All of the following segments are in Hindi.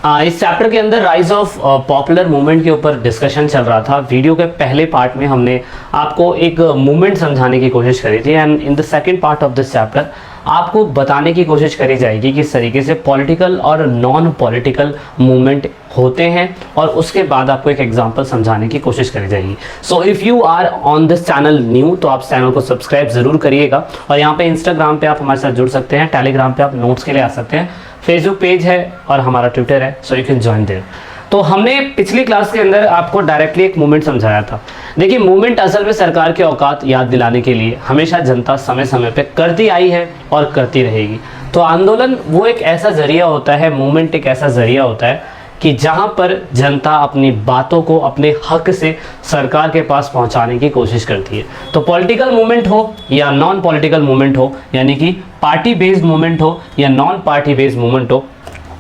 इस चैप्टर के अंदर राइज ऑफ पॉपुलर मूवमेंट के ऊपर डिस्कशन चल रहा था। वीडियो के पहले पार्ट में हमने आपको एक मूवमेंट समझाने की कोशिश करी थी, and in the second part of this chapter आपको बताने की कोशिश करी जाएगी किस तरीके से पॉलिटिकल और नॉन पॉलिटिकल मूवमेंट होते हैं, और उसके बाद आपको एक एग्जांपल समझाने की कोशिश करी जाएगी। So if you are on this channel new, तो आप चैनल को सब्सक्राइब जरूर करिएगा, और यहाँ पे इंस्टाग्राम पे आप हमारे साथ जुड़ सकते हैं, टेलीग्राम पे आप नोट्स के लिए आ सकते हैं, फेसबुक पेज है और हमारा ट्विटर है, so you can join there. तो हमने पिछली क्लास के अंदर आपको डायरेक्टली एक मूवमेंट समझाया था। देखिए, मूवमेंट असल में सरकार के औकात याद दिलाने के लिए हमेशा जनता समय समय पे करती आई है और करती रहेगी। तो आंदोलन वो एक ऐसा जरिया होता है, मूवमेंट एक ऐसा जरिया होता है कि जहां पर जनता अपनी बातों को अपने हक से सरकार के पास पहुंचाने की कोशिश करती है। तो पॉलिटिकल मूवमेंट हो या नॉन पॉलिटिकल मूवमेंट हो, यानी कि पार्टी बेस्ड मूवमेंट हो या नॉन पार्टी बेस्ड मूवमेंट हो,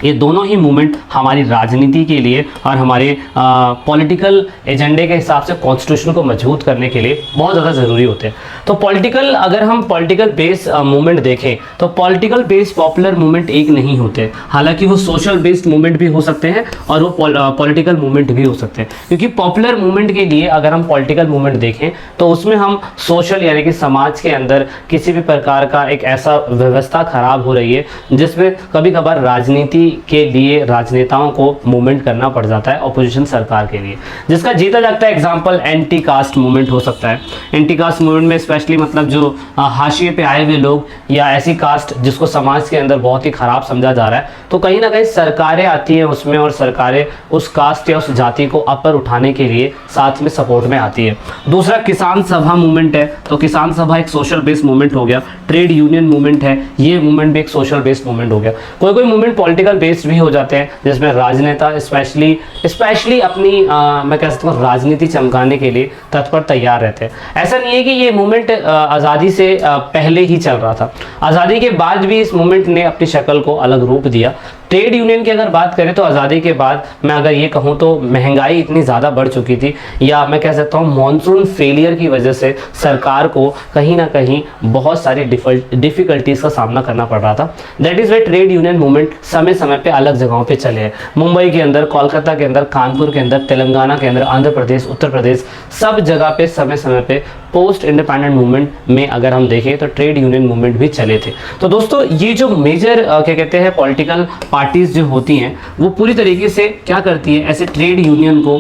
ये दोनों ही मूवमेंट हमारी राजनीति के लिए और हमारे पॉलिटिकल एजेंडे के हिसाब से कॉन्स्टिट्यूशन को मजबूत करने के लिए बहुत ज़्यादा ज़रूरी होते हैं। तो पॉलिटिकल, अगर हम पॉलिटिकल बेस्ड मूवमेंट देखें तो पॉलिटिकल बेस्ड पॉपुलर मूवमेंट एक नहीं होते, हालांकि वो सोशल बेस्ड मूवमेंट भी हो सकते हैं और वो पॉलिटिकल मूवमेंट भी हो सकते हैं। क्योंकि पॉपुलर मूवमेंट के लिए अगर हम पॉलिटिकल मूवमेंट देखें तो उसमें हम सोशल, यानी कि समाज के अंदर किसी भी प्रकार का एक ऐसा व्यवस्था खराब हो रही है जिसमें कभी कभार राजनीति के लिए राजनेताओं को मूवमेंट करना पड़ जाता है ऑपोजिशन सरकार के लिए, जिसका जीता जागता एग्जांपल एंटी कास्ट मूवमेंट हो सकता है। एंटी कास्ट मूवमेंट में स्पेशली मतलब जो हाशिए पे आए हुए लोग या ऐसी कास्ट जिसको समाज के अंदर बहुत ही खराब समझा जा रहा है, तो कहीं ना कहीं सरकारें आती हैं उसमें, और सरकारें उस कास्ट या उस जाति को अपर उठाने के लिए साथ में सपोर्ट में आती है। दूसरा किसान सभा मूवमेंट है, तो किसान सभा एक सोशल बेस्ड मूवमेंट हो गया। ट्रेड यूनियन मूवमेंट है, ये मूवमेंट भी एक सोशल बेस्ड मूवमेंट हो गया। कोई कोई मूवमेंट पॉलिटिकल बेस्ड भी हो जाते हैं जिसमें राजनेता स्पेशली अपनी मैं कह सकता हूँ राजनीति चमकाने के लिए तत्पर तैयार रहते हैं। ऐसा नहीं है कि ये मूवमेंट आज़ादी से पहले ही चल रहा था, आज़ादी के बाद भी इस मूवमेंट ने अपनी शक्ल को अलग रूप दिया। ट्रेड यूनियन की अगर बात करें तो आज़ादी के बाद मैं अगर ये कहूँ तो महंगाई इतनी ज़्यादा बढ़ चुकी थी, या मैं कह सकता हूँ मॉनसून फेलियर की वजह से सरकार को कहीं ना कहीं बहुत सारी डिफ़िकल्टीज़ का सामना करना पड़ रहा था। That is why trade union movement समय समय पे अलग जगहों पे चले हैं। मुंबई के अंदर, कोलकाता के अंदर, कानपुर के अंदर, तेलंगाना के अंदर, आंध्र प्रदेश, उत्तर प्रदेश, सब जगह पे समय समय पे पोस्ट इंडिपेंडेंट मूवमेंट में अगर हम देखें तो ट्रेड यूनियन मूवमेंट भी चले थे। तो दोस्तों, ये जो मेजर क्या कहते हैं पॉलिटिकल पार्टीज जो होती हैं वो पूरी तरीके से क्या करती है, ऐसे ट्रेड यूनियन को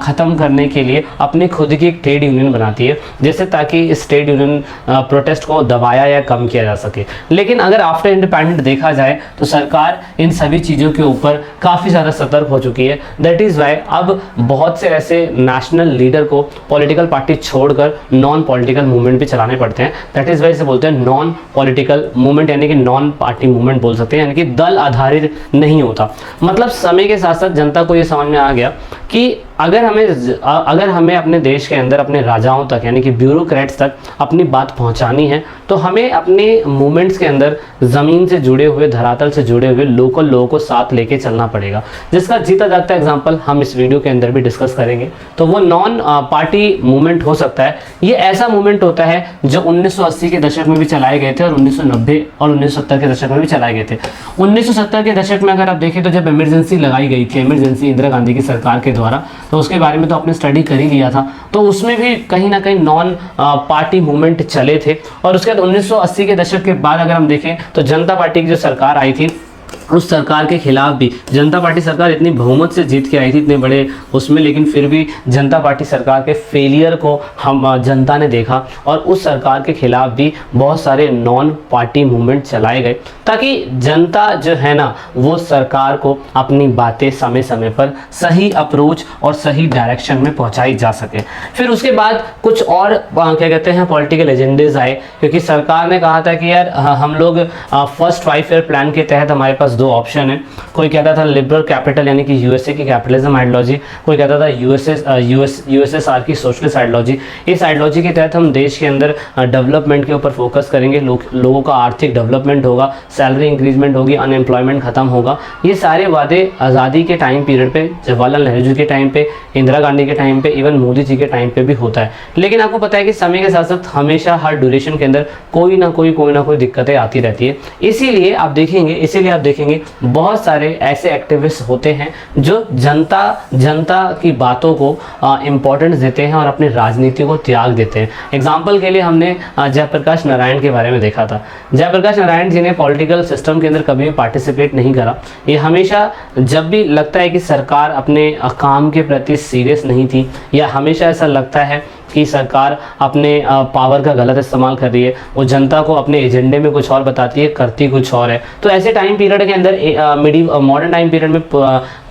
ख़त्म करने के लिए अपने खुद की एक ट्रेड यूनियन बनाती है, जैसे ताकि इस ट्रेड यूनियन प्रोटेस्ट को दबाया या कम किया जा सके। लेकिन अगर आफ्टर इंडिपेंडेंट देखा जाए तो सरकार इन सभी चीज़ों के ऊपर काफ़ी ज़्यादा सतर्क हो चुकी है। दैट इज़ वाई अब बहुत से ऐसे नेशनल लीडर को पॉलिटिकल पार्टी छोड़कर नॉन पॉलिटिकल मूवमेंट भी चलाने पड़ते हैं। दैट इज़ वाई से बोलते हैं नॉन पॉलिटिकल मूवमेंट, यानी कि नॉन पार्टी मूवमेंट बोल सकते हैं, यानी कि दल आधारित नहीं होता। मतलब समय के साथ साथ जनता को ये समझ में आ गया कि अगर हमें अपने देश के अंदर अपने राजाओं तक, यानी कि ब्यूरोक्रेट्स तक अपनी बात पहुंचानी है, तो हमें अपने मूवमेंट्स के अंदर ज़मीन से जुड़े हुए, धरातल से जुड़े हुए लोकल लोगों को साथ लेके चलना पड़ेगा, जिसका जीता जागता एग्जांपल हम इस वीडियो के अंदर भी डिस्कस करेंगे। तो वो नॉन पार्टी मूवमेंट हो सकता है। ये ऐसा मूवमेंट होता है जो 1980 के दशक में भी चलाए गए थे और 1990 और 1970 के दशक में भी चलाए गए थे। 1970 के दशक में अगर आप देखें तो जब इमरजेंसी लगाई गई थी, इमरजेंसी इंदिरा गांधी की सरकार के द्वारा, तो उसके बारे में तो आपने स्टडी कर ही लिया था। तो उसमें भी कहीं ना कहीं नॉन पार्टी मूवमेंट चले थे। और उसके बाद 1980 के दशक के बाद अगर हम देखें तो जनता पार्टी की जो सरकार आई थी, उस सरकार के खिलाफ भी जनता पार्टी सरकार इतनी बहुमत से जीत के आई थी, इतने बड़े उसमें, लेकिन फिर भी जनता पार्टी सरकार के फेलियर को हम जनता ने देखा और उस सरकार के खिलाफ भी बहुत सारे नॉन पार्टी मूवमेंट चलाए गए, ताकि जनता जो है ना वो सरकार को अपनी बातें समय समय पर सही अप्रोच और सही डायरेक्शन में पहुंचाई जा सके। फिर उसके बाद कुछ और क्या कहते हैं पॉलिटिकल एजेंडेज आए, क्योंकि सरकार ने कहा था कि यार हम लोग फर्स्ट 5 ईयर प्लान के तहत हमारे पास दो ऑप्शन है। कोई कहता था लिबरल कैपिटल, यानी कि यूएसए की कैपिटलिज्म आइडियोलॉजी, कोई कहता था यूएसएसआर की सोशलिस्ट आइडियोलॉजी। इस आइडियोलॉजी के तहत हम देश के अंदर डेवलपमेंट के ऊपर फोकस करेंगे, लोगों का आर्थिक डेवलपमेंट होगा, सैलरी इंक्रीजमेंट होगी, अनएम्प्लॉयमेंट खत्म होगा। ये सारे वादे आज़ादी के टाइम पीरियड पे, जवाहरलाल नेहरू जी के टाइम पे, इंदिरा गांधी के टाइम पे, इवन मोदी जी के टाइम पे भी होता है। लेकिन आपको पता है कि समय के साथ साथ हमेशा हर ड्यूरेशन के अंदर कोई ना कोई दिक्कतें आती रहती है। इसीलिए आप देखेंगे देखेंगे बहुत सारे ऐसे एक्टिविस्ट होते हैं जो जनता की बातों को इम्पोर्टेंस देते हैं और अपनी राजनीति को त्याग देते हैं। एग्जाम्पल के लिए हमने जयप्रकाश नारायण के बारे में देखा था। जयप्रकाश नारायण जी ने पॉलिटिकल सिस्टम के अंदर कभी भी पार्टिसिपेट नहीं करा। ये हमेशा जब भी लगता है कि सरकार अपने काम के प्रति सीरियस नहीं थी, या हमेशा ऐसा लगता है कि सरकार अपने पावर का गलत इस्तेमाल कर रही है, वो जनता को अपने एजेंडे में कुछ और बताती है, करती कुछ और है। तो ऐसे टाइम पीरियड के अंदर मॉडर्न टाइम पीरियड में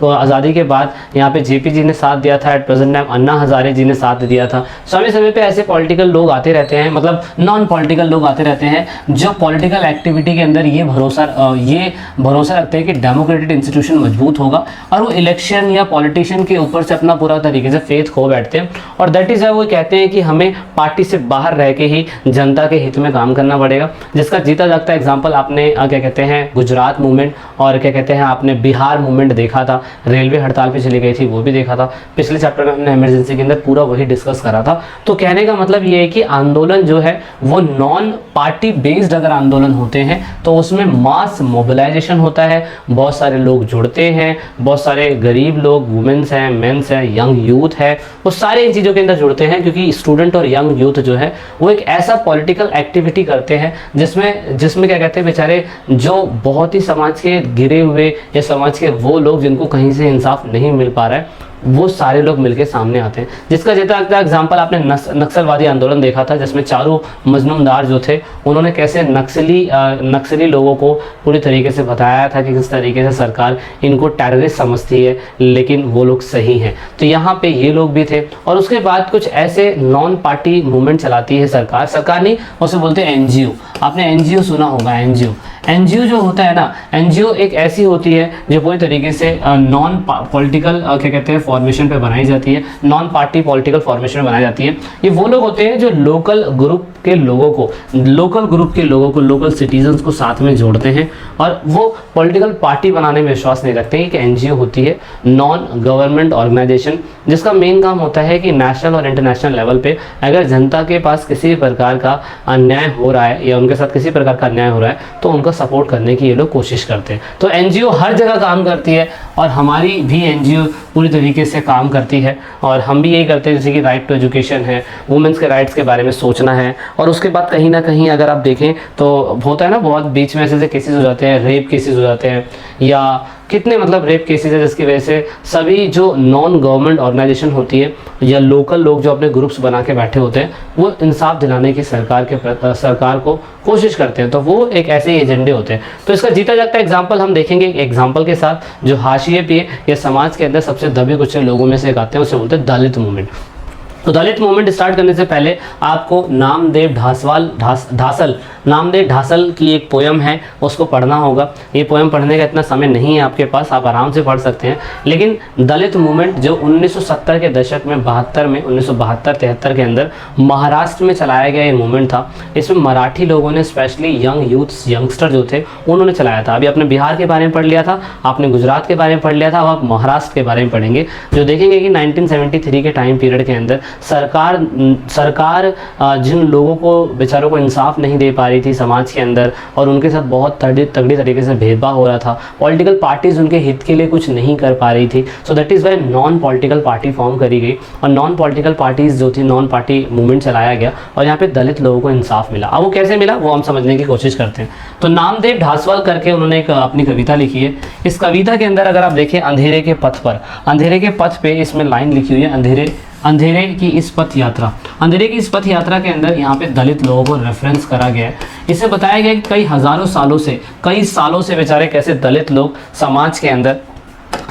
आज़ादी के बाद यहाँ पे जेपी जी ने साथ दिया था, at present time Anna Hazare जी ने साथ दिया था। समय समय पे ऐसे पॉलिटिकल लोग आते रहते हैं, मतलब नॉन पॉलिटिकल लोग आते रहते हैं जो पॉलिटिकल एक्टिविटी के अंदर ये भरोसा रखते हैं कि डेमोक्रेटिक इंस्टीट्यूशन मजबूत होगा, और वो इलेक्शन या पॉलिटिशियन के ऊपर से अपना पूरा तरीके से फेथ खो बैठते हैं। और दैट इज़ वो कहते हैं कि हमें पार्टी से बाहर रह के ही जनता के हित में काम करना पड़ेगा, जिसका जीता जागता एग्जांपल आपने क्या कहते हैं गुजरात मूवमेंट, और क्या कहते हैं आपने बिहार मूवमेंट देखा था, रेलवे हड़ताल पे चली गई थी, वो भी देखा था। पिछले चैप्टर में हमने इमरजेंसी के अंदर पूरा वही डिस्कस करा था। तो कहने का मतलब ये है कि आंदोलन जो है वो नॉन पार्टी बेस्ड अगर आंदोलन होते हैं तो उसमें मास मोबिलाइजेशन होता है, बहुत सारे लोग जुड़ते हैं, बहुत सारे गरीब लोग, वुमेन्स हैं, मेंस हैं, यंग यूथ है, वो सारे इन चीज़ों के अंदर जुड़ते हैं, क्योंकि स्टूडेंट और यंग यूथ जो है वो एक ऐसा पॉलिटिकल एक्टिविटी करते हैं जिसमें क्या कहते हैं बेचारे जो बहुत ही समाज के गिरे हुए या समाज के वो लोग जिनको कहीं से इंसाफ नहीं मिल पा रहा है, वो सारे लोग मिलके सामने आते हैं। जिसका जितना एग्जाम्पल आपने नक्सलवादी आंदोलन देखा था, जिसमें चारों मजलूमदार जो थे उन्होंने कैसे नक्सली लोगों को पूरी तरीके से बताया था कि किस तरीके से सरकार इनको टेररिस्ट समझती है, लेकिन वो लोग सही हैं। तो यहाँ पे ये लोग भी थे। और उसके बाद कुछ ऐसे नॉन पार्टी मूवमेंट चलाती है सरकार नहीं, उसे बोलते हैं एनजीओ। आपने एनजीओ सुना होगा। एनजीओ जो होता है ना, एनजीओ एक ऐसी होती है जो पूरी तरीके से नॉन पॉलिटिकल क्या कहते हैं फॉर्मेशन पे बनाई जाती है, नॉन पार्टी पॉलिटिकल फॉर्मेशन में बनाई जाती है। ये वो लोग होते हैं जो लोकल ग्रुप के लोगों को लोकल सिटीजन्स को साथ में जोड़ते हैं, और वो पॉलिटिकल पार्टी बनाने में विश्वास नहीं रखते हैं। कि एनजीओ होती है नॉन गवर्नमेंट ऑर्गेनाइजेशन, जिसका मेन काम होता है कि नेशनल और इंटरनेशनल लेवल पे अगर जनता के पास किसी प्रकार का अन्याय हो रहा है या उनके साथ किसी प्रकार का अन्याय हो रहा है तो उनका सपोर्ट करने की ये लोग कोशिश करते हैं। तो एनजीओ हर जगह काम करती है, और हमारी भी एनजीओ पूरी तरीके से काम करती है, और हम भी यही करते हैं। जैसे कि राइट टू एजुकेशन है, वुमेंस के राइट्स के बारे में सोचना है, और उसके बाद कहीं ना कहीं अगर आप देखें तो होता है ना बहुत बीच में ऐसे केसेस हो जाते हैं, रेप केसेस हो जाते हैं, या कितने मतलब रेप केसेस है जिसकी वजह से सभी जो नॉन गवर्नमेंट ऑर्गेनाइजेशन होती है या लोकल लोग जो अपने ग्रुप्स बना के बैठे होते हैं वो इंसाफ दिलाने की सरकार को कोशिश करते हैं। तो वो एक ऐसे ही एजेंडे होते हैं। तो इसका जीता जागता एग्जाम्पल हम देखेंगे एग्जाम्पल के साथ, जो हाशिए पे या समाज के अंदर सबसे दबे कुचले लोगों में से एक आते हैं, उसे बोलते हैं दलित मूवमेंट। तो दलित मूवमेंट स्टार्ट करने से पहले आपको नामदेव ढासल की एक पोयम है, उसको पढ़ना होगा। ये पोयम पढ़ने का इतना समय नहीं है आपके पास, आप आराम से पढ़ सकते हैं। लेकिन दलित मूवमेंट जो 1970 के दशक में 1972-73 के अंदर महाराष्ट्र में चलाया गया ये मूवमेंट था। इसमें मराठी लोगों ने स्पेशली यंगस्टर जो थे उन्होंने चलाया था। अभी आपने बिहार के बारे में पढ़ लिया था, आपने गुजरात के बारे में पढ़ लिया था, अब आप महाराष्ट्र के बारे में पढ़ेंगे, जो देखेंगे कि 1973 के टाइम पीरियड के अंदर सरकार जिन लोगों को बेचारों को इंसाफ नहीं दे पा रही थी समाज के अंदर, और उनके साथ बहुत तगड़ी तरीके से भेदभाव हो रहा था, पॉलिटिकल पार्टीज उनके हित के लिए कुछ नहीं कर पा रही थी। So that is why non political party form करी गई, और नॉन पॉलिटिकल पार्टीज जो थी नॉन पार्टी मूवमेंट चलाया गया, और यहाँ पे दलित लोगों को इंसाफ मिला। अब वो कैसे मिला वो हम समझने की कोशिश करते हैं। तो नामदेव ढासवाल करके उन्होंने एक अपनी कविता लिखी है। इस कविता के अंदर अगर आप देखें अंधेरे के पथ पे इसमें लाइन लिखी हुई है, अंधेरे की इस पथ यात्रा के अंदर यहाँ पे दलित लोगों को रेफरेंस करा गया है। इसे बताया गया कि कई सालों से बेचारे कैसे दलित लोग समाज के अंदर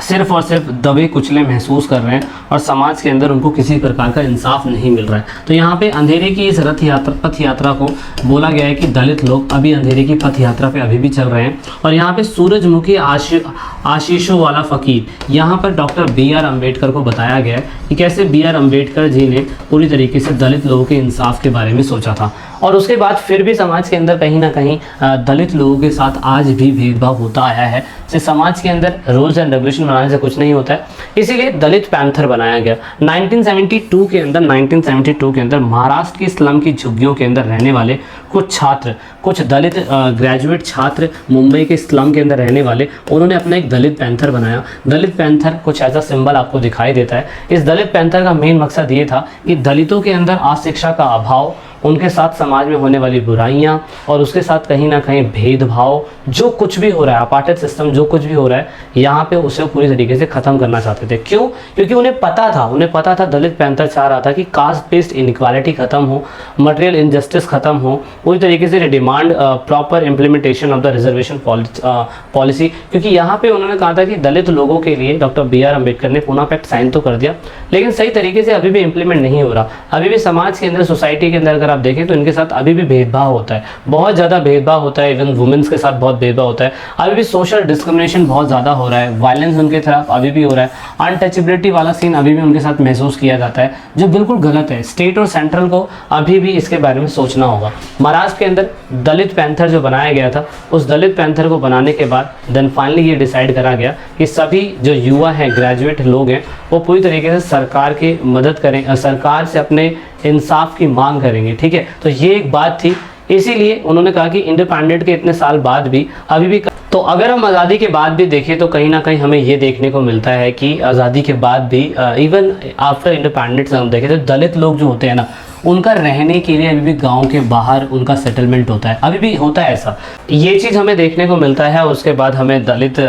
सिर्फ और सिर्फ दबे कुचले महसूस कर रहे हैं, और समाज के अंदर उनको किसी प्रकार का इंसाफ नहीं मिल रहा है। तो यहाँ पे अंधेरे की इस पथ यात्रा को बोला गया है कि दलित लोग अभी अंधेरे की पथ यात्रा पे अभी भी चल रहे हैं। और यहाँ पे सूरजमुखी आशीषों वाला फ़कीर, यहाँ पर डॉक्टर B.R. अम्बेडकर को बताया गया है कि कैसे B.R. अम्बेडकर जी ने पूरी तरीके से दलित लोगों के इंसाफ के बारे में सोचा था। और उसके बाद फिर भी समाज के अंदर कहीं ना कहीं दलित लोगों के साथ आज भी भेदभाव होता आया है। से समाज के अंदर रूल्स एंड रेगुलेशन बनाने से कुछ नहीं होता है, इसीलिए दलित पैंथर बनाया गया 1972 के अंदर। 1972 के अंदर महाराष्ट्र की स्लम की झुग्गियों के अंदर रहने वाले कुछ छात्र, कुछ दलित ग्रेजुएट छात्र मुंबई के स्लम के अंदर रहने वाले, उन्होंने अपना एक दलित पैंथर बनाया। दलित पैंथर कुछ ऐसा सिंबल आपको दिखाई देता है। इस दलित पैंथर का मेन मकसद ये था कि दलितों के अंदर अशिक्षा का अभाव, उनके साथ समाज में होने वाली बुराइयां और उसके साथ कहीं ना कहीं भेदभाव, जो कुछ भी हो रहा है, अपार्टमेंट सिस्टम जो कुछ भी हो रहा है यहाँ पे, उसे पूरी तरीके से ख़त्म करना चाहते थे। क्यों? क्योंकि उन्हें पता था दलित पैंथर चाह रहा था कि कास्ट बेस्ड इनइक्वालिटी खत्म हो, मटेरियल इनजस्टिस खत्म हो, पूरी तरीके से demand proper implementation of the reservation policy. क्योंकि यहाँ पे उन्होंने कहा था कि दलित लोगों के लिए डॉक्टर BR अम्बेडकर ने पूना पैक्ट साइन तो कर दिया, लेकिन सही तरीके से अभी भी इम्प्लीमेंट नहीं हो रहा। अभी भी समाज के अंदर, सोसाइटी के अंदर अगर आप देखें तो इनके साथ अभी भी भेदभाव होता है, बहुत ज़्यादा भेदभाव होता है। इवन वुमेन्स के साथ बहुत भेदभाव होता है। अभी भी सोशल डिस्क्रिमिनेशन बहुत ज़्यादा हो रहा है, वायलेंस उनके खिलाफ अभी भी हो रहा है, अनटचेबिलिटी वाला सीन अभी भी उनके साथ महसूस किया जाता है, जो बिल्कुल गलत है। स्टेट और सेंट्रल को अभी भी इसके बारे में सोचना होगा। महाराष्ट्र के अंदर दलित पैंथर जो बनाया गया था, उस दलित पैंथर को बनाने के बाद देन फाइनली ये डिसाइड करा गया कि सभी जो युवा हैं, ग्रेजुएट लोग हैं, वो पूरी तरीके से सरकार की मदद करें, सरकार से अपने इंसाफ की मांग करेंगे। ठीक है, तो ये एक बात थी। इसीलिए उन्होंने कहा कि इंडिपेंडेंट के इतने साल बाद भी अभी भी, तो अगर हम आज़ादी के बाद भी देखें तो कहीं ना कहीं हमें ये देखने को मिलता है कि आज़ादी के बाद भी इवन आफ्टर इंडिपेंडेंस हम देखें तो दलित लोग जो होते हैं ना, उनका रहने के लिए अभी भी गांव के बाहर उनका सेटलमेंट होता है, अभी भी होता है ऐसा। ये चीज़ हमें देखने को मिलता है। उसके बाद हमें Dalit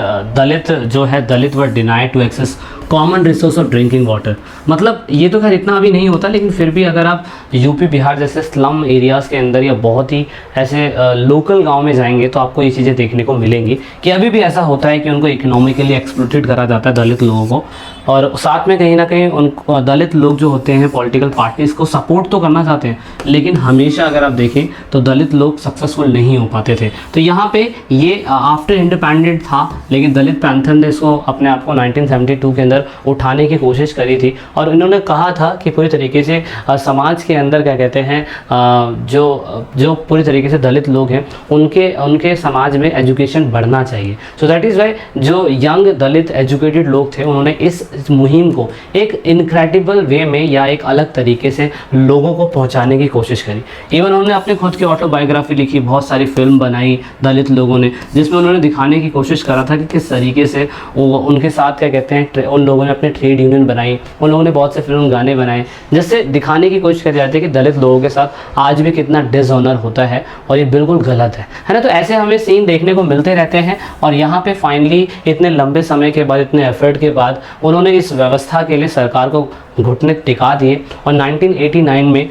were denied to access common resource of drinking water. मतलब ये तो खैर इतना अभी नहीं होता, लेकिन फिर भी अगर आप यूपी बिहार जैसे स्लम एरियाज़ के अंदर या बहुत ही ऐसे लोकल गांव में जाएंगे तो आपको ये चीज़ें देखने को मिलेंगी कि अभी भी ऐसा होता है कि उनको इकोनॉमिकली एक्सप्लॉइटेड करा जाता है दलित लोगों को। और साथ में कहीं ना कहीं उन दलित लोग जो होते हैं पॉलिटिकल पार्टीज़ को सपोर्ट तो करना चाहते हैं, लेकिन हमेशा अगर आप देखें तो दलित लोग सक्सेसफुल नहीं हो पाते थे। तो यहाँ पे ये आफ्टर इंडिपेंडेंट था, लेकिन दलित पैंथर ने इसको अपने आप को 1972 के अंदर उठाने की कोशिश करी थी। और इन्होंने कहा था कि पूरी तरीके से समाज के अंदर क्या कहते हैं, जो पूरी तरीके से दलित लोग हैं उनके समाज में एजुकेशन बढ़ना चाहिए। सो दैट इज़ वाई जो यंग दलित एजुकेटेड लोग थे, उन्होंने इस मुहिम को एक इनक्रेडिबल वे में या एक अलग तरीके से लोगों को पहुंचाने की कोशिश करी। इवन उन्होंने अपने खुद की ऑटोबायोग्राफी लिखी, बहुत सारी फिल्म बनाई दलित लोगों ने, जिसमें उन्होंने दिखाने की कोशिश करा था कि किस तरीके से उनके साथ क्या कहते हैं, उन लोगों ने अपने ट्रेड यूनियन बनाई, उन लोगों ने बहुत से फिल्म गाने बनाए, जिससे दिखाने की कोशिश करी जाती है कि दलित लोगों के साथ आज भी कितना डिसऑनर होता है और ये बिल्कुल गलत है ना। तो ऐसे हमें सीन देखने को मिलते रहते हैं। और यहाँ पे फाइनली इतने लंबे समय के बाद, इतने एफर्ट के बाद उन्होंने इस व्यवस्था के लिए सरकार को घुटने टिका दिए और 1989 में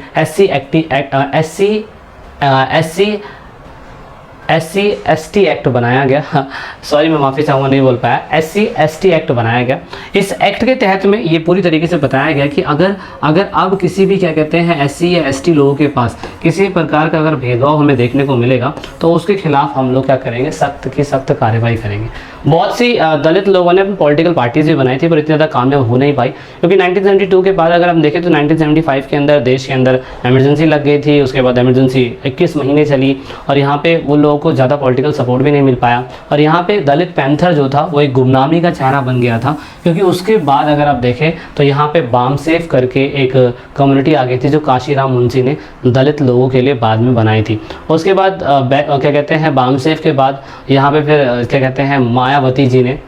SC/ST एक्ट बनाया गया। सॉरी, मैं माफ़ी चाहूँगा, नहीं बोल पाया। SC/ST एक्ट बनाया गया। इस एक्ट के तहत में ये पूरी तरीके से बताया गया कि अगर अब किसी भी क्या कहते हैं SC या ST लोगों के पास किसी प्रकार का अगर भेदभाव हमें देखने को मिलेगा तो उसके खिलाफ हम लोग क्या करेंगे, सख्त की सख्त कार्रवाई करेंगे। बहुत सी दलित लोगों ने अपनी पॉलिटिकल पार्टीज भी बनाई थी, पर इतनी ज़्यादा कामयाब हो नहीं पाई, क्योंकि 1972 के बाद अगर हम देखें तो 1975 के अंदर देश के अंदर इमरजेंसी लग गई थी। उसके बाद इमरजेंसी 21 महीने चली और यहाँ पे वो लोगों को ज़्यादा पॉलिटिकल सपोर्ट भी नहीं मिल पाया। और यहाँ पे दलित पैंथर जो था वो एक गुमनामी का चेहरा बन गया था, क्योंकि उसके बाद अगर आप देखें तो यहाँ पे बामसेफ करके एक कम्युनिटी आ गई थी जो काशीराम मुंशी ने दलित लोगों के लिए बाद में बनाई थी। उसके बाद क्या कहते हैं, बामसेफ के बाद यहाँ पे फिर क्या कहते हैं,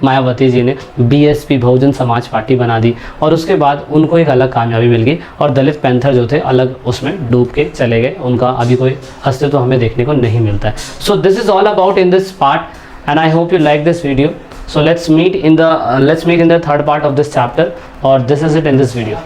मायावती जी ने BSP बहुजन समाज पार्टी बना दी और उसके बाद उनको एक अलग कामयाबी मिल गई और दलित पैंथर जो थे अलग उसमें डूब के चले गए। उनका अभी कोई अस्तित्व हमें देखने को नहीं मिलता है। So this is all about in this part and I hope you like this video. So let's meet in the third part of this chapter, or this is it in this video.